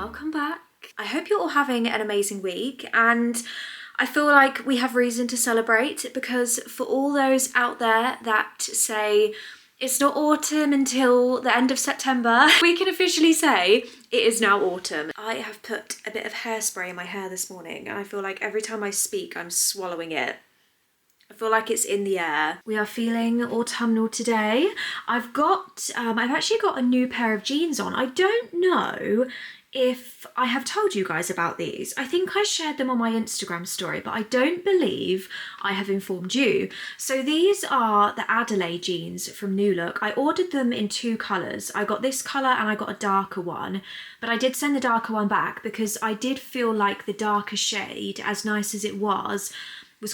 welcome back. I hope you're all having an amazing week, and I feel like we have reason to celebrate because for all those out there that say it's not autumn until the end of September, we can officially say it is now autumn. I have put a bit of hairspray in my hair this morning and I feel like every time I speak I'm swallowing it. I feel like it's in the air. We are feeling autumnal today. I've actually got a new pair of jeans on. I don't know if I have told you guys about these. I think I shared them on my Instagram story, but I don't believe I have informed you. So these are the Adelaide jeans from New Look. I ordered them in 2 colours. I got this colour and I got a darker one, but I did send the darker one back because I did feel like the darker shade, as nice as it was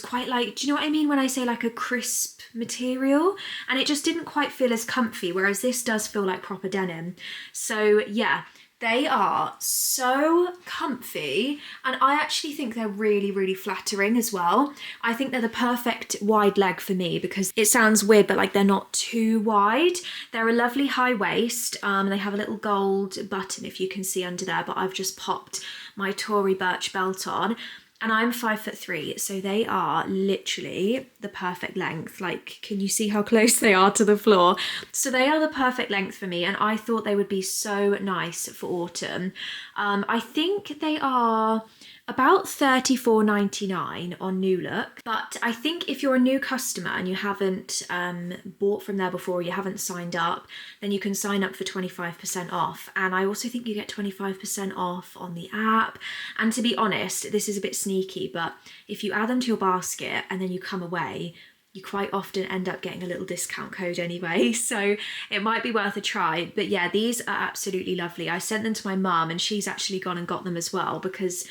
quite like, do you know what I mean when I say like a crisp material? And it just didn't quite feel as comfy, whereas this does feel like proper denim. So yeah, they are so comfy, and I actually think they're really, really flattering as well. I think they're the perfect wide leg for me because it sounds weird, but like they're not too wide. They're a lovely high waist. They have a little gold button if you can see under there, but I've just popped my Tory birch belt on. And I'm 5'3", so they are literally the perfect length. Like, can you see how close they are to the floor? So they are the perfect length for me, and I thought they would be so nice for autumn. I think they are about $34.99 on New Look, but I think if you're a new customer and you haven't bought from there before, you haven't signed up, then you can sign up for 25% off. And I also think you get 25% off on the app. And to be honest, this is a bit sneaky, but if you add them to your basket and then you come away, you quite often end up getting a little discount code anyway, so it might be worth a try. But yeah, these are absolutely lovely. I sent them to my mum and she's actually gone and got them as well because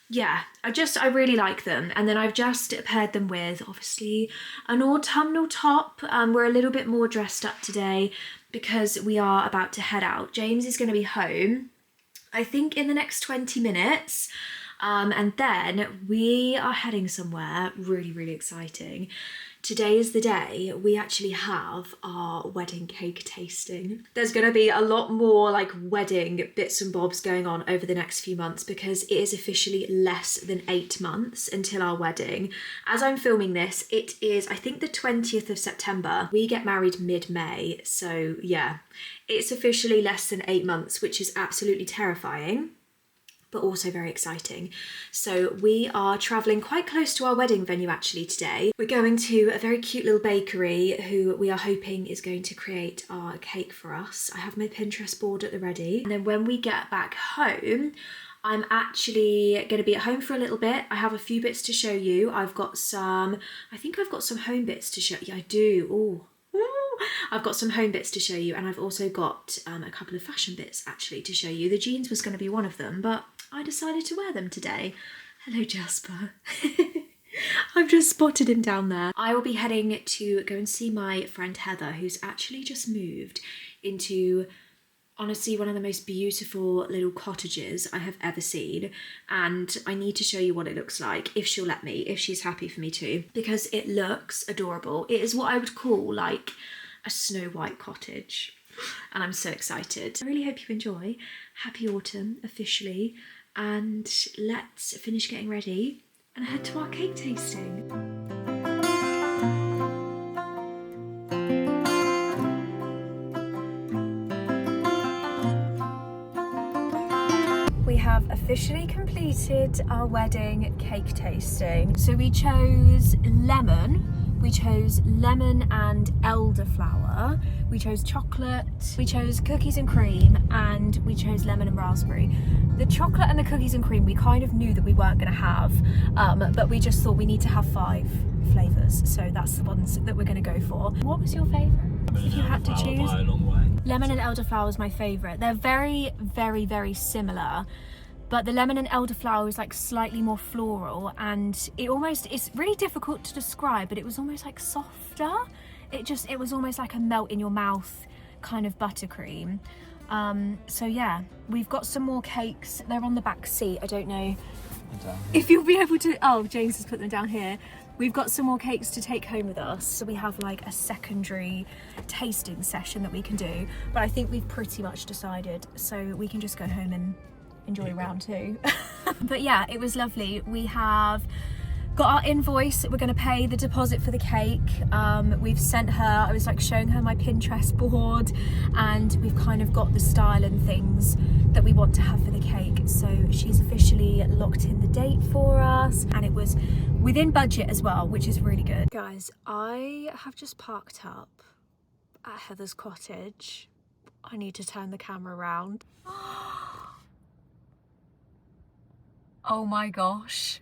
yeah, I really like them. And then I've just paired them with obviously an autumnal top. We're a little bit more dressed up today because we are about to head out. James is going to be home, I think, in the next 20 minutes. And then we are heading somewhere really, really exciting. Today is the day we actually have our wedding cake tasting. There's going to be a lot more like wedding bits and bobs going on over the next few months because it is officially less than 8 months until our wedding. As I'm filming this, it is, I think, the 20th of September. We get married mid-May, so yeah, it's officially less than 8 months, which is absolutely terrifying, but also very exciting. So we are travelling quite close to our wedding venue actually today. We're going to a very cute little bakery who we are hoping is going to create our cake for us. I have my Pinterest board at the ready. And then when we get back home, I'm actually going to be at home for a little bit. I have a few bits to show you. I think I've got some home bits to show you. I do. Ooh. I've got some home bits to show you, and I've also got a couple of fashion bits actually to show you. The jeans was going to be one of them, but I decided to wear them today. Hello, Jasper. I've just spotted him down there. I will be heading to go and see my friend Heather, who's actually just moved into, honestly, one of the most beautiful little cottages I have ever seen, and I need to show you what it looks like, if she'll let me, if she's happy for me to, because it looks adorable. It is what I would call like a Snow White cottage, and I'm so excited. I really hope you enjoy. Happy autumn officially, and let's finish getting ready and head to our cake tasting. We have officially completed our wedding cake tasting. So we chose lemon and elderflower, we chose chocolate, we chose cookies and cream, and we chose lemon and raspberry. The chocolate and the cookies and cream we kind of knew that we weren't going to have, but we just thought we need to have 5 flavours, so that's the ones that we're going to go for. What was your favourite? If you had to choose? Lemon and elderflower was my favourite. They're very, very, very similar, but the lemon and elderflower was like slightly more floral, and it's really difficult to describe, but it was almost like softer. It was almost like a melt in your mouth kind of buttercream. So yeah, we've got some more cakes. They're on the back seat. I don't know if you'll be able to, oh, James has put them down here. We've got some more cakes to take home with us, so we have like a secondary tasting session that we can do, but I think we've pretty much decided, so we can just go home and enjoy round 2. But yeah, it was lovely. We have got our invoice. We're going to pay the deposit for the cake. We've sent her, I was like showing her my Pinterest board, and we've kind of got the style and things that we want to have for the cake. So she's officially locked in the date for us, and it was within budget as well, which is really good. Guys, I have just parked up at Heather's cottage. I need to turn the camera around. Oh my gosh.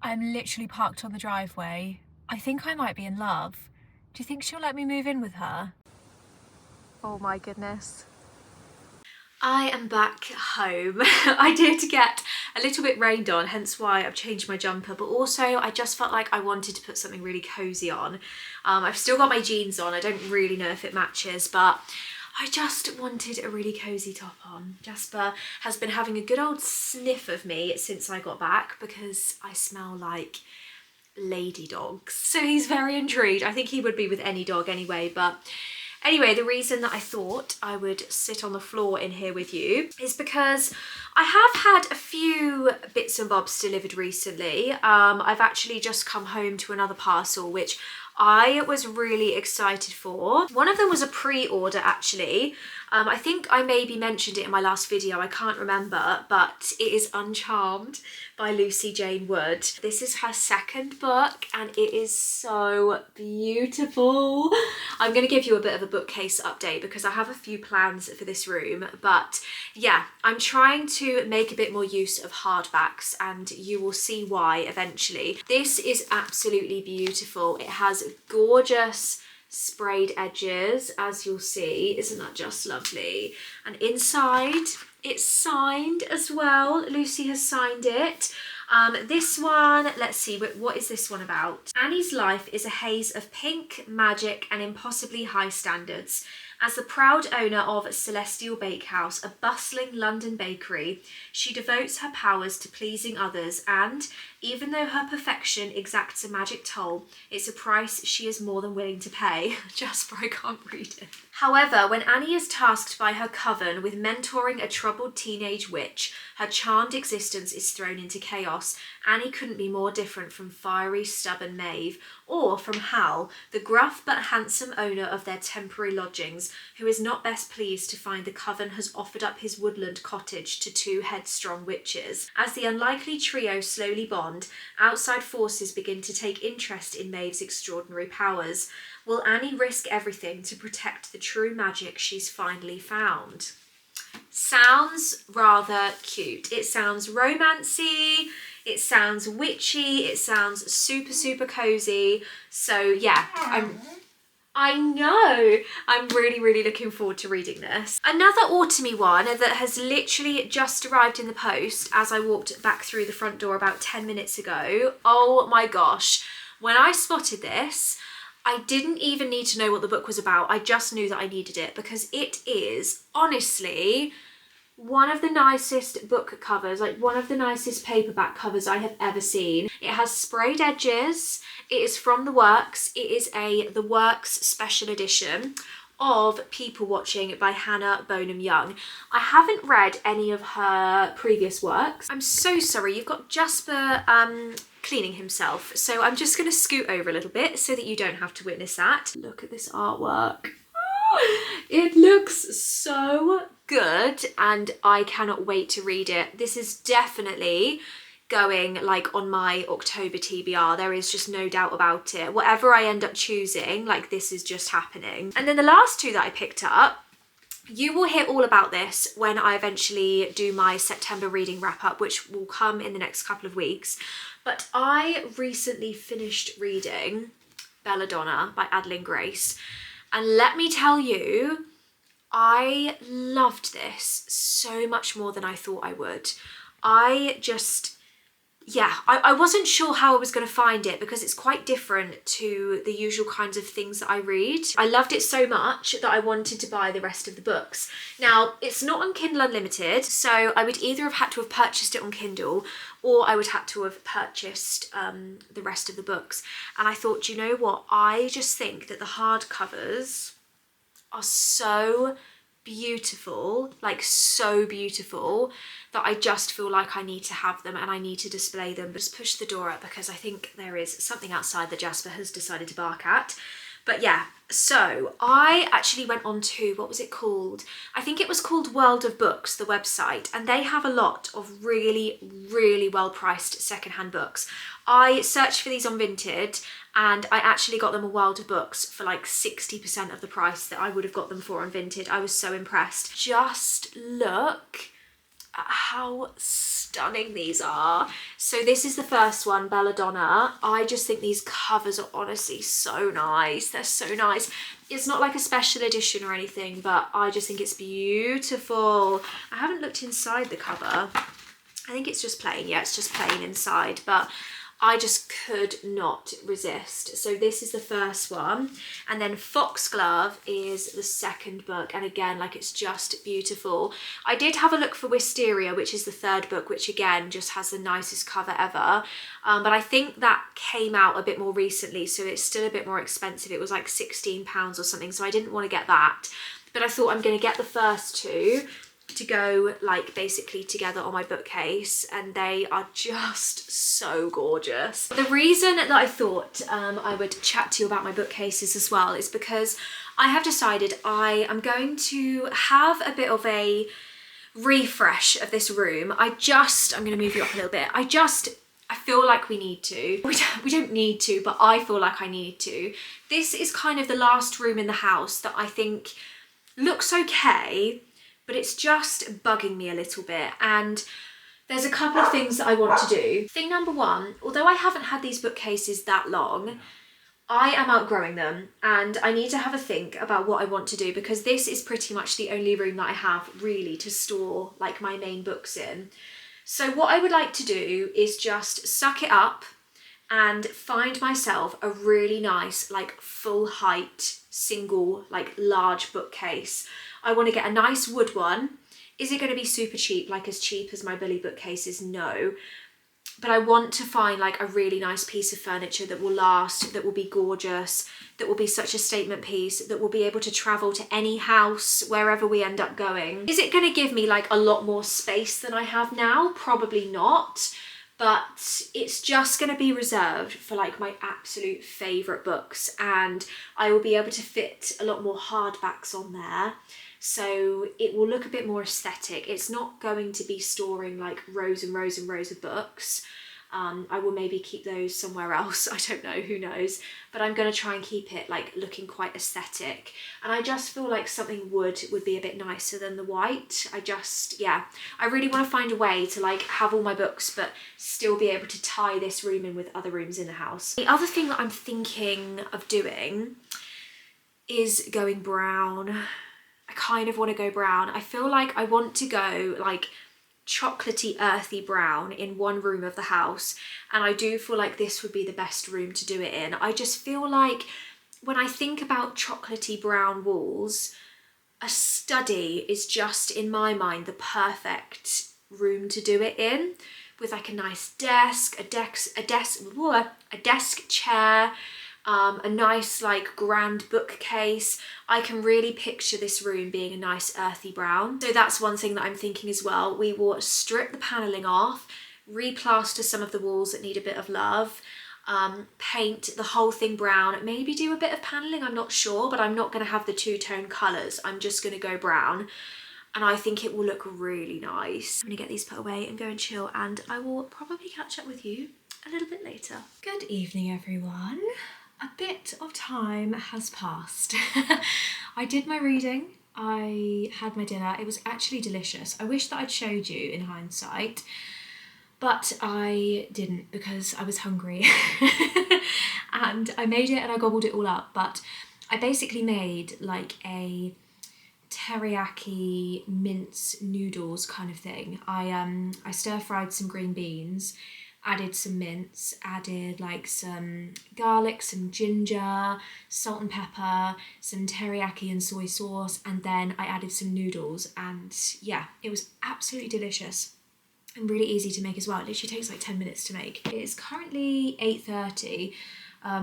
I'm literally parked on the driveway. I think I might be in love. Do you think she'll let me move in with her? Oh my goodness. I am back home. I did get a little bit rained on, hence why I've changed my jumper, but also I just felt like I wanted to put something really cozy on. I've still got my jeans on. I don't really know if it matches, but I just wanted a really cozy top on. Jasper has been having a good old sniff of me since I got back because I smell like lady dogs. So he's very intrigued. I think he would be with any dog anyway, but anyway, the reason that I thought I would sit on the floor in here with you is because I have had a few bits and bobs delivered recently. I've actually just come home to another parcel, which I was really excited for. One of them was a pre-order actually. I think I maybe mentioned it in my last video, I can't remember, but it is Uncharmed by Lucy Jane Wood. This is her second book and it is so beautiful. I'm going to give you a bit of a bookcase update because I have a few plans for this room, but yeah, I'm trying to make a bit more use of hardbacks and you will see why eventually. This is absolutely beautiful. It has gorgeous sprayed edges, as you'll see. Isn't that just lovely? And inside it's signed as well. Lucy has signed it. This one, let's see, what is this one about? Annie's life is a haze of pink, magic and impossibly high standards. As the proud owner of Celestial Bakehouse, a bustling London bakery, she devotes her powers to pleasing others and, even though her perfection exacts a magic toll, it's a price she is more than willing to pay. Jasper, I can't read it. However, when Annie is tasked by her coven with mentoring a troubled teenage witch, her charmed existence is thrown into chaos. Annie couldn't be more different from fiery, stubborn Maeve, or from Hal, the gruff but handsome owner of their temporary lodgings, who is not best pleased to find the coven has offered up his woodland cottage to two headstrong witches. As the unlikely trio slowly bond, outside forces begin to take interest in Maeve's extraordinary powers. Will Annie risk everything to protect the true magic she's finally found? Sounds rather cute. It sounds romancy, it sounds witchy, it sounds super, super cozy. So yeah, I know. I'm really, really looking forward to reading this. Another autumny one that has literally just arrived in the post as I walked back through the front door about 10 minutes ago. Oh my gosh. When I spotted this, I didn't even need to know what the book was about. I just knew that I needed it because it is honestly one of the nicest book covers, like one of the nicest paperback covers I have ever seen. It has sprayed edges. It is from The Works. It is The Works special edition of People Watching by Hannah Bonham Young. I haven't read any of her previous works. I'm so sorry, you've got Jasper cleaning himself. So I'm just gonna scoot over a little bit so that you don't have to witness that. Look at this artwork. It looks so good and I cannot wait to read it. This is definitely going like on my October TBR. There is just no doubt about it. Whatever I end up choosing, like this is just happening. And then the last two that I picked up, you will hear all about this when I eventually do my September reading wrap up, which will come in the next couple of weeks. But I recently finished reading Belladonna by Adeline Grace. And let me tell you, I loved this so much more than I thought I would. I wasn't sure how I was going to find it because it's quite different to the usual kinds of things that I read. I loved it so much that I wanted to buy the rest of the books. Now, it's not on Kindle Unlimited, so I would either have had to have purchased it on Kindle or I would have to have purchased the rest of the books. And I thought, you know what? I just think that the hardcovers are so beautiful, like so beautiful, that I just feel like I need to have them and I need to display them. Just push the door up because I think there is something outside that Jasper has decided to bark at. But yeah, so I actually went on to, what was it called? I think it was called World of Books, the website, and they have a lot of really, really well-priced secondhand books. I searched for these on Vinted and I actually got them on World of Books for like 60% of the price that I would have got them for on Vinted. I was so impressed. Just look at how stunning these are. So this is the first one, Belladonna. I just think these covers are honestly so nice. They're so nice. It's not like a special edition or anything, but I just think it's beautiful. I haven't looked inside the cover. I think it's just plain. Yeah, it's just plain inside, but I just could not resist. So this is the first one, and then Foxglove is the second book, and again, like, it's just beautiful. I did have a look for Wisteria, which is the third book, which again just has the nicest cover ever, but I think that came out a bit more recently, so it's still a bit more expensive. It was like £16 or something, so I didn't want to get that, but I thought I'm going to get the first two to go like basically together on my bookcase, and they are just so gorgeous. The reason that I thought I would chat to you about my bookcases as well is because I have decided I am going to have a bit of a refresh of this room. I'm going to move you up a little bit. I feel like we need to. We don't need to, but I feel like I need to. This is kind of the last room in the house that I think looks okay, but it's just bugging me a little bit, and there's a couple of things that I want to do. Thing number one, although I haven't had these bookcases that long, I am outgrowing them and I need to have a think about what I want to do, because this is pretty much the only room that I have really to store like my main books in. So what I would like to do is just suck it up and find myself a really nice, like, full height, single, like, large bookcase. I want to get a nice wood one. Is it going to be super cheap, like as cheap as my Billy bookcases? No. But I want to find like a really nice piece of furniture that will last, that will be gorgeous, that will be such a statement piece, that will be able to travel to any house, wherever we end up going. Is it going to give me like a lot more space than I have now? Probably not. But it's just going to be reserved for like my absolute favourite books, and I will be able to fit a lot more hardbacks on there, so it will look a bit more aesthetic. It's not going to be storing like rows and rows and rows of books. I will maybe keep those somewhere else, I don't know, who knows, but I'm going to try and keep it like looking quite aesthetic, and I just feel like something would be a bit nicer than the white. I really want to find a way to like have all my books but still be able to tie this room in with other rooms in the house. The other thing that I'm thinking of doing is going brown. I kind of want to go brown. I feel like I want to go like chocolatey, earthy brown in one room of the house, and I do feel like this would be the best room to do it in. I just feel like when I think about chocolatey brown walls, a study is just in my mind the perfect room to do it in, with like a nice desk, a desk chair, a nice like grand bookcase. I can really picture this room being a nice earthy brown. So that's one thing that I'm thinking as well. We will strip the panelling off, replaster some of the walls that need a bit of love, paint the whole thing brown, maybe do a bit of panelling, I'm not sure, but I'm not going to have the two-tone colours. I'm just going to go brown, and I think it will look really nice. I'm going to get these put away and go and chill, and I will probably catch up with you a little bit later. Good evening, everyone. A bit of time has passed. I did my reading, I had my dinner. It was actually delicious. I wish that I'd showed you in hindsight, but I didn't because I was hungry. And I made it and I gobbled it all up, but I basically made like a teriyaki mince noodles kind of thing. I stir-fried some green beans, added some mince, added like some garlic, some ginger, salt and pepper, some teriyaki and soy sauce, and then I added some noodles, and yeah, it was absolutely delicious and really easy to make as well. It literally takes like 10 minutes to make. It is currently 8:30.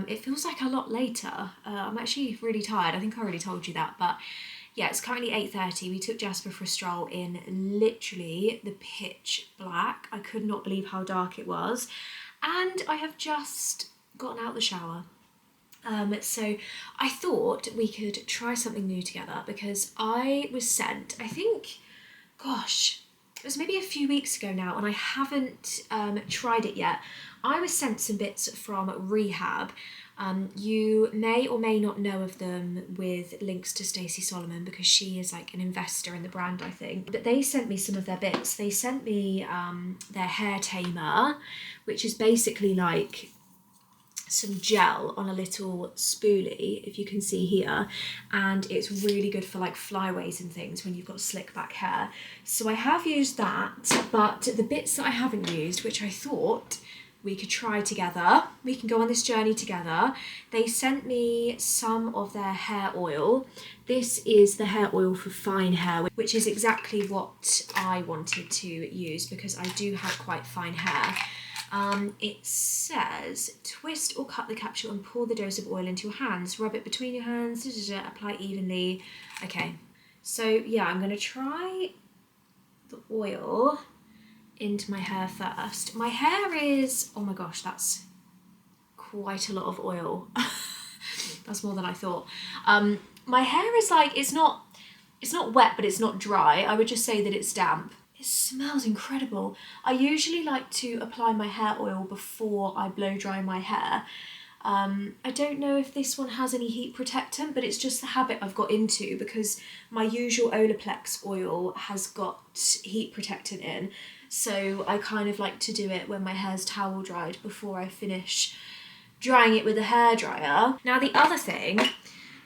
It feels like a lot later. I'm actually really tired. I think I already told you that, but Yeah, it's currently 8:30. We took Jasper for a stroll in literally the pitch black. I could not believe how dark it was. And I have just gotten out the shower. So I thought we could try something new together because I was sent, I think, gosh, it was maybe a few weeks ago now and I haven't tried it yet. I was sent some bits from Rehab. You may or may not know of them with links to Stacey Solomon because she is like an investor in the brand, I think. But they sent me some of their bits. They sent me their hair tamer, which is basically like some gel on a little spoolie, if you can see here, and it's really good for like flyaways and things when you've got slick back hair. So I have used that, but the bits that I haven't used, which I thought we could try together, we can go on this journey together. They sent me some of their hair oil. This is the hair oil for fine hair, which is exactly what I wanted to use because I do have quite fine hair. It says, twist or cut the capsule and pour the dose of oil into your hands. Rub it between your hands, apply evenly. Okay, so yeah, I'm going to try the oil into my hair first. My hair is, oh my gosh, that's quite a lot of oil. That's more than I thought. My hair is like, it's not wet, but it's not dry. I would just say that it's damp. It smells incredible. I usually like to apply my hair oil before I blow dry my hair. I don't know if this one has any heat protectant, but it's just the habit I've got into because my usual Olaplex oil has got heat protectant in. So I kind of like to do it when my hair's towel dried before I finish drying it with a hairdryer. Now the other thing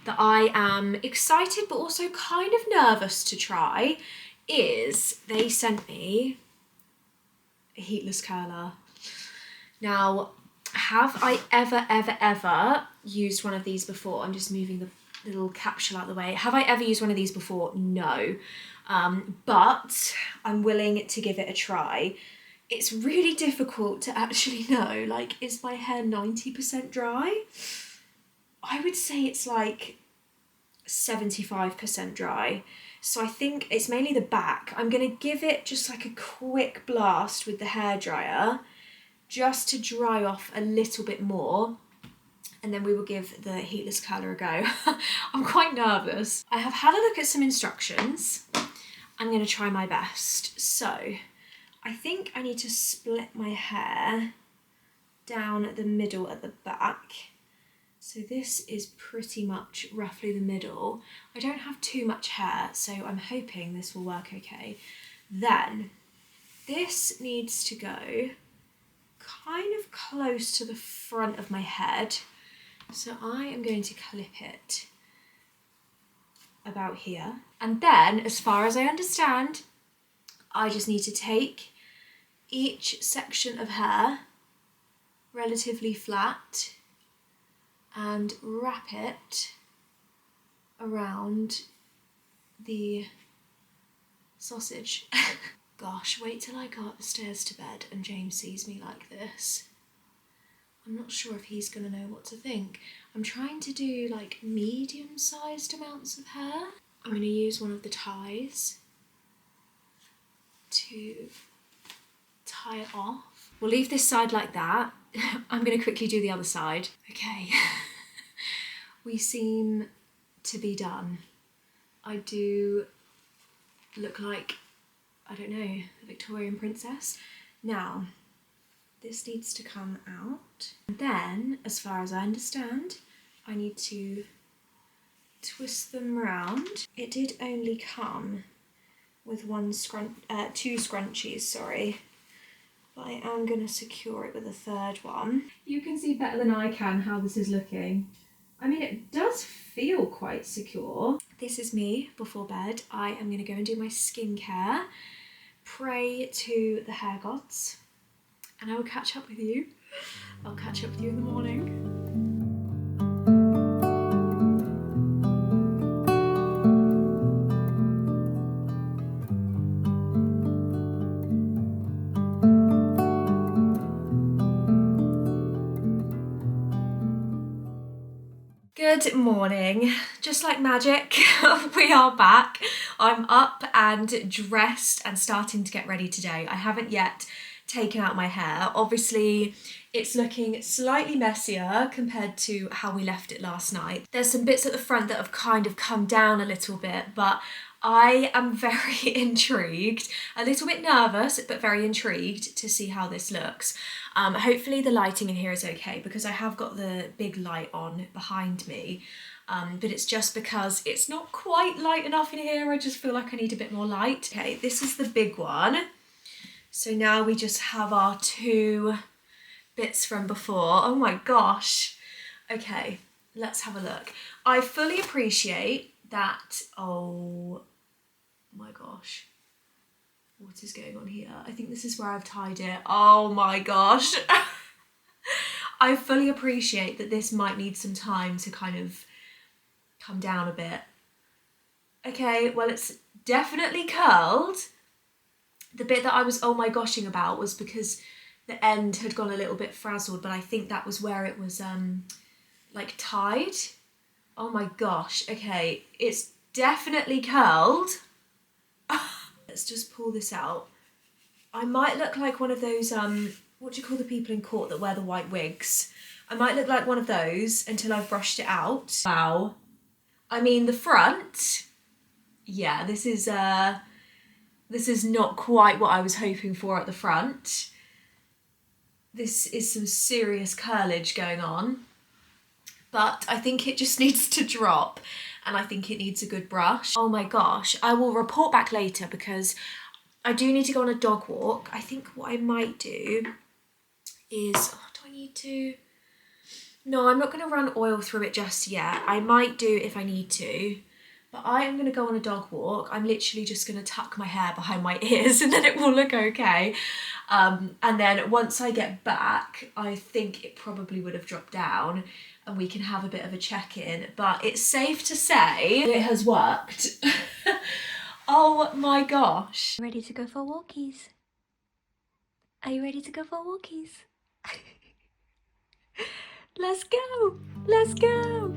that I am excited but also kind of nervous to try is they sent me a heatless curler. Now, have I ever used one of these before? I'm just moving the little capsule out of the way. Have I ever used one of these before? No. But I'm willing to give it a try. It's really difficult to actually know, like, is my hair 90% dry? I would say it's like 75% dry. So I think it's mainly the back. I'm going to give it just like a quick blast with the hairdryer just to dry off a little bit more. And then we will give the heatless curler a go. I'm quite nervous. I have had a look at some instructions. I'm going to try my best. So I think I need to split my hair down the middle at the back. So this is pretty much roughly the middle. I don't have too much hair, so I'm hoping this will work okay. Then this needs to go kind of close to the front of my head. So I am going to clip it about here. And then, as far as I understand, I just need to take each section of hair relatively flat and wrap it around the sausage. Gosh, wait till I go up the stairs to bed and James sees me like this. I'm not sure if he's gonna know what to think. I'm trying to do like medium-sized amounts of hair. I'm gonna use one of the ties to tie it off. We'll leave this side like that. I'm gonna quickly do the other side. Okay, we seem to be done. I do look like, I don't know, a Victorian princess. Now, this needs to come out. And then, as far as I understand, I need to twist them round. It did only come with two scrunchies, sorry. But I am going to secure it with a third one. You can see better than I can how this is looking. I mean, it does feel quite secure. This is me before bed. I am going to go and do my skincare, pray to the hair gods, and I will catch up with you. I'll catch up with you in the morning. Good morning. Just like magic, we are back. I'm up and dressed and starting to get ready today. I haven't yet taken out my hair. Obviously, it's looking slightly messier compared to how we left it last night. There's some bits at the front that have kind of come down a little bit, but I am very intrigued, a little bit nervous, but very intrigued to see how this looks. Hopefully the lighting in here is okay because I have got the big light on behind me, but it's just because it's not quite light enough in here. I just feel like I need a bit more light. Okay, this is the big one. So now we just have our two bits from before. Oh my gosh. Okay, let's have a look. I fully appreciate that. Oh my gosh, what is going on here? I think this is where I've tied it. Oh my gosh. I fully appreciate that this might need some time to kind of come down a bit. Okay, well, it's definitely curled. The bit that I was oh my goshing about was because the end had gone a little bit frazzled, but I think that was where it was like tied. Oh my gosh. Okay, it's definitely curled. Let's just pull this out. I might look like one of those, what do you call the people in court that wear the white wigs? I might look like one of those until I've brushed it out. Wow. I mean, the front, yeah, this is not quite what I was hoping for at the front. This is some serious curlage going on, but I think it just needs to drop. And I think it needs a good brush. Oh my gosh, I will report back later because I do need to go on a dog walk. I think what I might do is, do I need to? No, I'm not gonna run oil through it just yet. I might do if I need to, but I am gonna go on a dog walk. I'm literally just gonna tuck my hair behind my ears and then it will look okay. And then once I get back, I think it probably would have dropped down and we can have a bit of a check-in, but it's safe to say it has worked. Oh my gosh. Ready to go for walkies? Are you ready to go for walkies? Let's go! Let's go!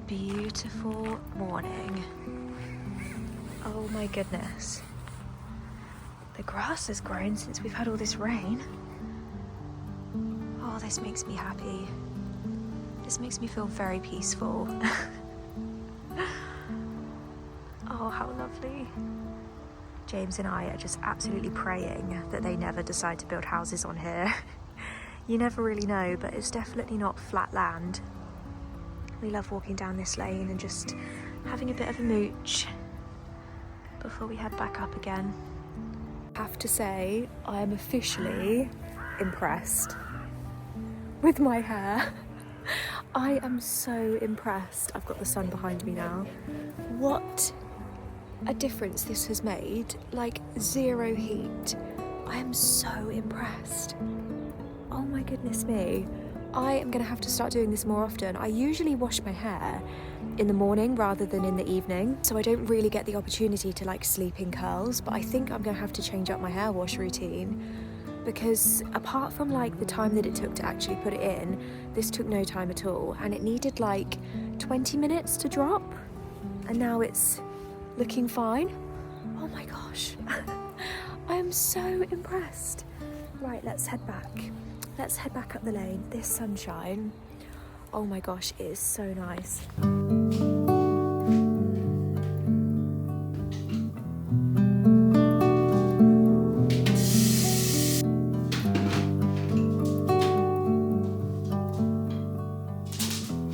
Beautiful morning. Oh my goodness. The grass has grown since we've had all this rain. Oh, this makes me happy. This makes me feel very peaceful. Oh, how lovely. James and I are just absolutely praying that they never decide to build houses on here. You never really know, but it's definitely not flat land. We love walking down this lane and just having a bit of a mooch before we head back up again. I have to say, I am officially impressed with my hair. I am so impressed. I've got the sun behind me now. What a difference this has made. Like, zero heat. I am so impressed. Oh my goodness me. I am going to have to start doing this more often. I usually wash my hair in the morning rather than in the evening, so I don't really get the opportunity to like sleep in curls, but I think I'm going to have to change up my hair wash routine because apart from like the time that it took to actually put it in, this took no time at all and it needed like 20 minutes to drop and now it's looking fine. Oh my gosh. I am so impressed. Right, let's head back. Let's head back up the lane. This sunshine, oh my gosh, it is so nice.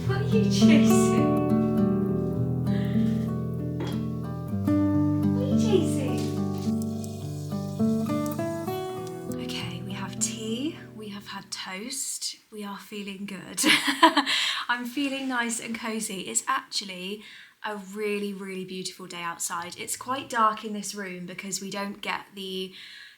What are you chasing? What are you chasing? Okay, we have tea. We have had toast. We are feeling good. I'm feeling nice and cozy. It's actually a really, really beautiful day outside. It's quite dark in this room because we don't get the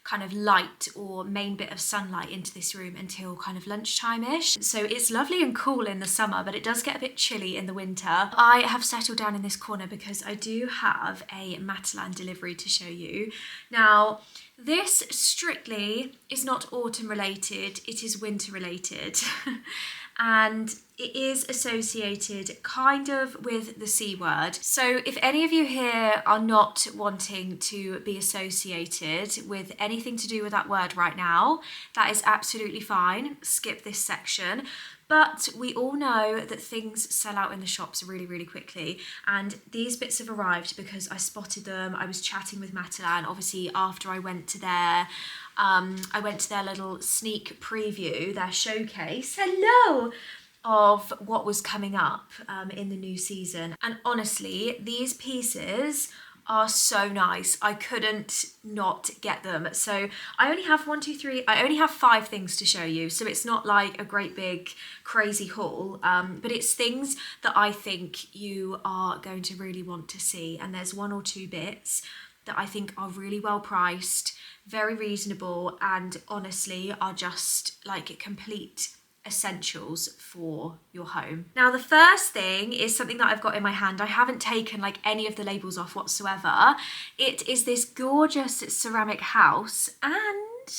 kind of light or main bit of sunlight into this room until kind of lunchtime-ish. So it's lovely and cool in the summer, but it does get a bit chilly in the winter. I have settled down in this corner because I do have a Matalan delivery to show you. Now, this strictly is not autumn related, it is winter related. And it is associated kind of with the C word. So if any of you here are not wanting to be associated with anything to do with that word right now, that is absolutely fine. Skip this section. But we all know that things sell out in the shops really, really quickly. And these bits have arrived because I spotted them. I was chatting with Matalan, obviously, after I went to their little sneak preview, their showcase, hello, of what was coming up in the new season. And honestly, these pieces are so nice. I couldn't not get them. So I only have I only have 5 things to show you. So it's not like a great big crazy haul, but it's things that I think you are going to really want to see. And there's 1 or 2 bits that I think are really well priced, very reasonable, and honestly are just like complete essentials for your home. Now, the first thing is something that I've got in my hand. I haven't taken like any of the labels off whatsoever. It is this gorgeous ceramic house, and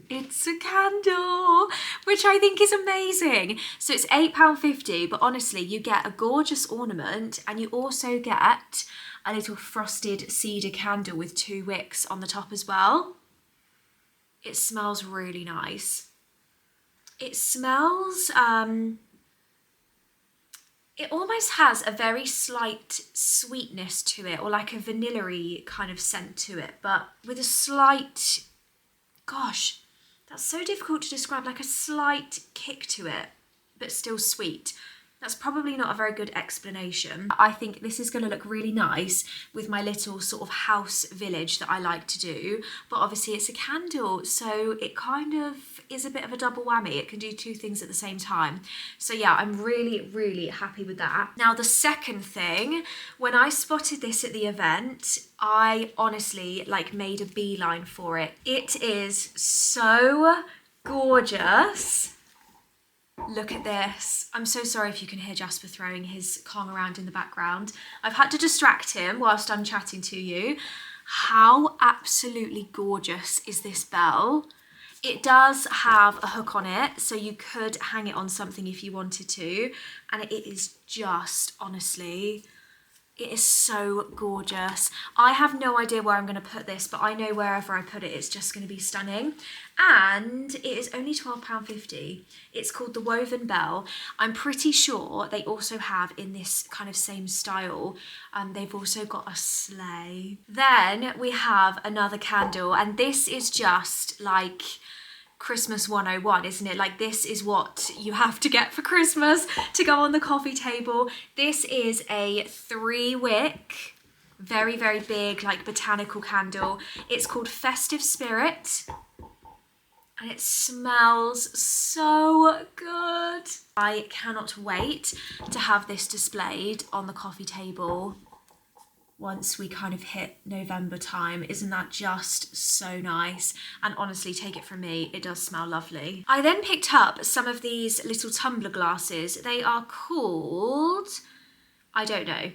it's a candle, which I think is amazing. So it's £8.50, but honestly, you get a gorgeous ornament and you also get a little frosted cedar candle with 2 wicks on the top as well. It smells really nice. It smells, it almost has a very slight sweetness to it, or like a vanilla-y kind of scent to it, but with a slight, gosh, that's so difficult to describe, like a slight kick to it, but still sweet. That's probably not a very good explanation. I think this is going to look really nice with my little sort of house village that I like to do, but obviously it's a candle, so it kind of is a bit of a double whammy. It can do 2 things at the same time. So yeah, I'm really, really happy with that. Now, the second thing, when I spotted this at the event, I honestly like made a beeline for it. It is so gorgeous. Look at this. I'm so sorry if you can hear Jasper throwing his Kong around in the background. I've had to distract him whilst I'm chatting to you. How absolutely gorgeous is this bell? It does have a hook on it, so you could hang it on something if you wanted to. And it is just, honestly, it is so gorgeous. I have no idea where I'm going to put this, but I know wherever I put it, it's just going to be stunning. And it is only £12.50. It's called the Woven Bell. I'm pretty sure they also have in this kind of same style. They've also got a sleigh. Then we have another candle, and this is just like Christmas 101, isn't it? Like, this is what you have to get for Christmas to go on the coffee table. This is a 3-wick, very, very big, like botanical candle. It's called Festive Spirit, and it smells so good. I cannot wait to have this displayed on the coffee table once we kind of hit November time. Isn't that just so nice? And honestly, take it from me, it does smell lovely. I then picked up some of these little tumbler glasses. They are called, I don't know,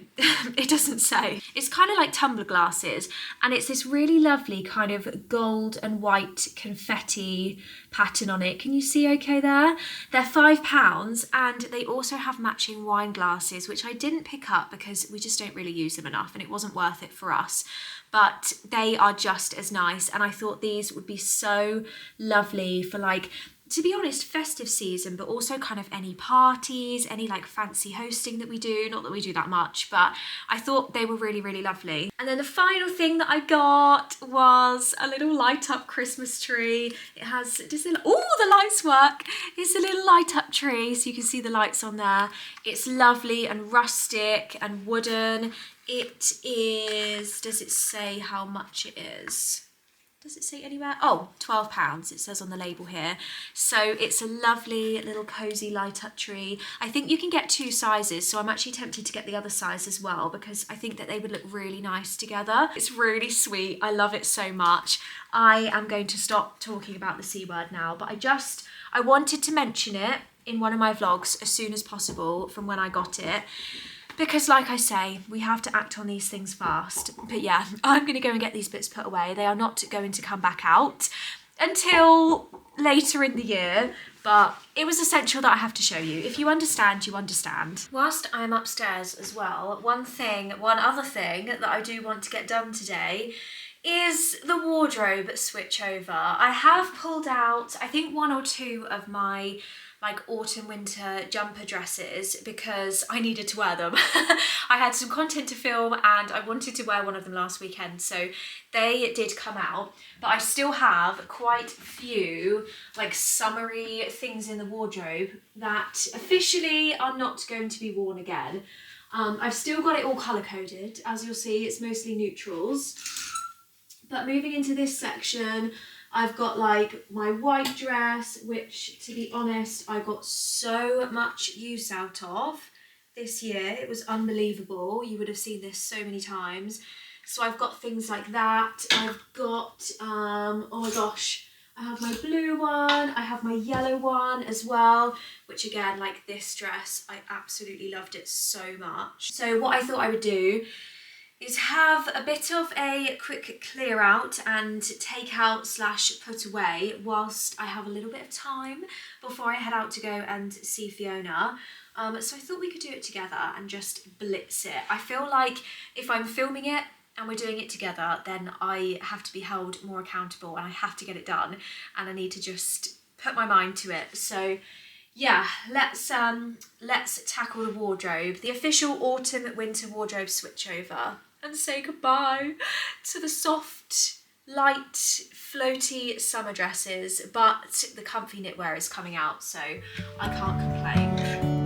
it doesn't say. It's kind of like tumbler glasses, and it's this really lovely kind of gold and white confetti pattern on it. Can you see okay there? They're £5, and they also have matching wine glasses, which I didn't pick up because we just don't really use them enough and it wasn't worth it for us. But they are just as nice, and I thought these would be so lovely for, like, to be honest, festive season, but also kind of any parties, any like fancy hosting that we do. Not that we do that much, but I thought they were really, really lovely. And then the final thing that I got was a little light up Christmas tree. It has just a, oh, the lights work. It's a little light up tree, so you can see the lights on there. It's lovely and rustic and wooden. It is, does it say how much it is? Does it say anywhere? Oh, £12, it says on the label here. So it's a lovely little cosy light up tree. I think you can get 2 sizes, so I'm actually tempted to get the other size as well because I think that they would look really nice together. It's really sweet. I love it so much. I am going to stop talking about the C word now, but I wanted to mention it in one of my vlogs as soon as possible from when I got it. Because like I say, we have to act on these things fast. But yeah, I'm going to go and get these bits put away. They are not going to come back out until later in the year. But it was essential that I have to show you. If you understand, you understand. Whilst I'm upstairs as well, one other thing that I do want to get done today is the wardrobe switch over. I have pulled out, I think 1 or 2 of my like autumn winter jumper dresses because I needed to wear them. I had some content to film and I wanted to wear one of them last weekend, so they did come out, but I still have quite a few like summery things in the wardrobe that officially are not going to be worn again. I've still got it all colour coded. As you'll see, it's mostly neutrals. But moving into this section, I've got like my white dress, which to be honest, I got so much use out of this year. It was unbelievable. You would have seen this so many times. So I've got things like that. I've got, oh my gosh, I have my blue one. I have my yellow one as well, which again, like this dress, I absolutely loved it so much. So what I thought I would do is have a bit of a quick clear out and take out / put away whilst I have a little bit of time before I head out to go and see Fiona. So I thought we could do it together and just blitz it. I feel like if I'm filming it and we're doing it together, then I have to be held more accountable and I have to get it done and I need to just put my mind to it. So yeah, let's tackle the wardrobe, the official autumn winter wardrobe switchover, and say goodbye to the soft, light, floaty summer dresses, but the comfy knitwear is coming out, so I can't complain.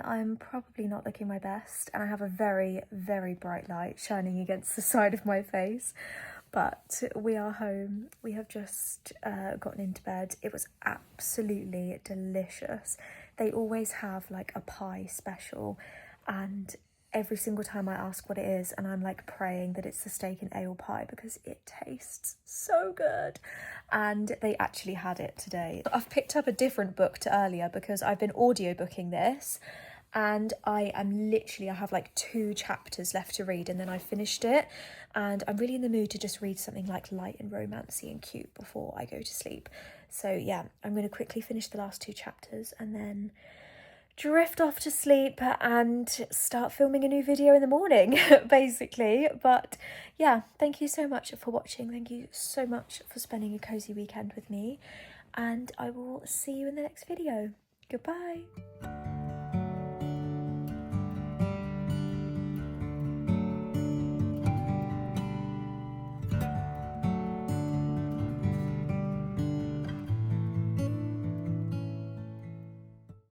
I'm probably not looking my best and I have a very, very bright light shining against the side of my face, but we are home. We have just gotten into bed. It was absolutely delicious. They always have like a pie special and every single time I ask what it is and I'm like praying that it's the steak and ale pie because it tastes so good, and they actually had it today. I've picked up a different book to earlier because I've been audiobooking this and I have like 2 chapters left to read and then I finished it, and I'm really in the mood to just read something like light and romancy and cute before I go to sleep. So yeah, I'm going to quickly finish the last 2 chapters and then drift off to sleep and start filming a new video in the morning, basically. But yeah, thank you so much for watching. Thank you so much for spending a cozy weekend with me, and I will see you in the next video. Goodbye.